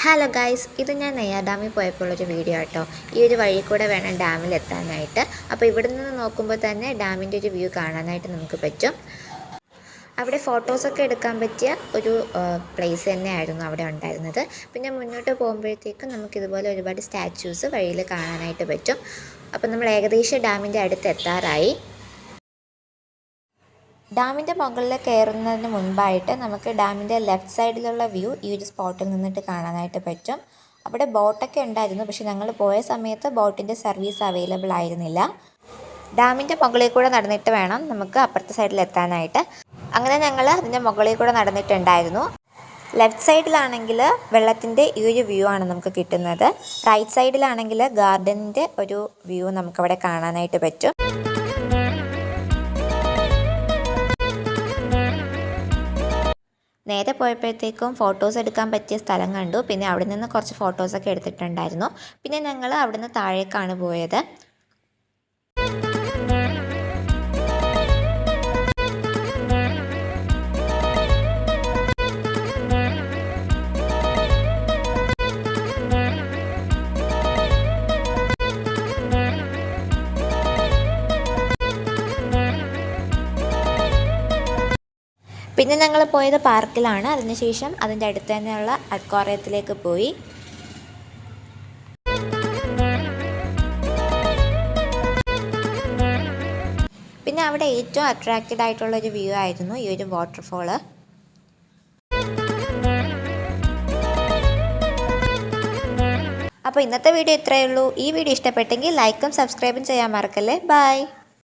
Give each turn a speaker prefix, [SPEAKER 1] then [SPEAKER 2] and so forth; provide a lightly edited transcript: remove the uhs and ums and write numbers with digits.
[SPEAKER 1] Hello guys, ഇത് ഞാൻ നെയ്യാർ ഡാമിൽ പോയപ്പോഴൊരു വീഡിയോ കേട്ടോ. ഈ ഒരു വഴി കൂടെ വേണം ഡാമിലെത്താനായിട്ട്. അപ്പോൾ ഇവിടെ നിന്ന് നോക്കുമ്പോൾ തന്നെ ഡാമിൻ്റെ ഒരു വ്യൂ കാണാനായിട്ട് നമുക്ക് പറ്റും. അവിടെ ഫോട്ടോസൊക്കെ എടുക്കാൻ പറ്റിയ ഒരു പ്ലേസ് തന്നെയായിരുന്നു അവിടെ ഉണ്ടായിരുന്നത്. പിന്നെ മുന്നോട്ട് പോകുമ്പോഴത്തേക്കും നമുക്കിതുപോലെ ഒരുപാട് സ്റ്റാച്യൂസ് വഴിയിൽ കാണാനായിട്ട് പറ്റും. അപ്പോൾ നമ്മൾ ഏകദേശം ഡാമിൻ്റെ അടുത്ത് എത്താറായി. ഡാമിൻ്റെ മുകളിൽ കയറുന്നതിന് മുൻപായിട്ട് നമുക്ക് ഡാമിൻ്റെ ലെഫ്റ്റ് സൈഡിലുള്ള വ്യൂ ഈ ഒരു സ്പോട്ടിൽ നിന്നിട്ട് കാണാനായിട്ട് പറ്റും. അവിടെ ബോട്ടൊക്കെ ഉണ്ടായിരുന്നു, പക്ഷെ ഞങ്ങൾ പോയ സമയത്ത് ബോട്ടിൻ്റെ സർവീസ് അവൈലബിൾ ആയിരുന്നില്ല. ഡാമിൻ്റെ മുകളിൽ കൂടെ നടന്നിട്ട് വേണം നമുക്ക് അപ്പുറത്തെ സൈഡിൽ എത്താനായിട്ട്. അങ്ങനെ ഞങ്ങൾ അതിൻ്റെ മുകളിൽ കൂടെ നടന്നിട്ടുണ്ടായിരുന്നു. ലെഫ്റ്റ് സൈഡിലാണെങ്കിൽ വെള്ളത്തിൻ്റെ ഈ ഒരു വ്യൂ ആണ് നമുക്ക് കിട്ടുന്നത്. റൈറ്റ് സൈഡിലാണെങ്കിൽ ഗാർഡനിൻ്റെ ഒരു വ്യൂ നമുക്കവിടെ കാണാനായിട്ട് പറ്റും. നേരെ പോയപ്പോഴത്തേക്കും ഫോട്ടോസ് എടുക്കാൻ പറ്റിയ സ്ഥലം കണ്ടു. പിന്നെ അവിടെ നിന്ന് കുറച്ച് ഫോട്ടോസൊക്കെ എടുത്തിട്ടുണ്ടായിരുന്നു. പിന്നെ ഞങ്ങൾ അവിടെ നിന്ന് താഴേക്കാണ് പോയത്. പിന്നെ ഞങ്ങൾ പോയത് പാർക്കിലാണ്. അതിനുശേഷം അതിൻ്റെ അടുത്ത് തന്നെയുള്ള അക്വാറിയത്തിലേക്ക് പോയി. പിന്നെ അവിടെ ഏറ്റവും അട്രാക്റ്റഡ് ആയിട്ടുള്ളൊരു വ്യൂ ആയിരുന്നു ഈ ഒരു വാട്ടർഫോള്. അപ്പോൾ ഇന്നത്തെ വീഡിയോ ഇത്രയേ ഉള്ളൂ. ഈ വീഡിയോ ഇഷ്ടപ്പെട്ടെങ്കിൽ ലൈക്കും സബ്സ്ക്രൈബും ചെയ്യാൻ മറക്കല്ലേ. ബൈ.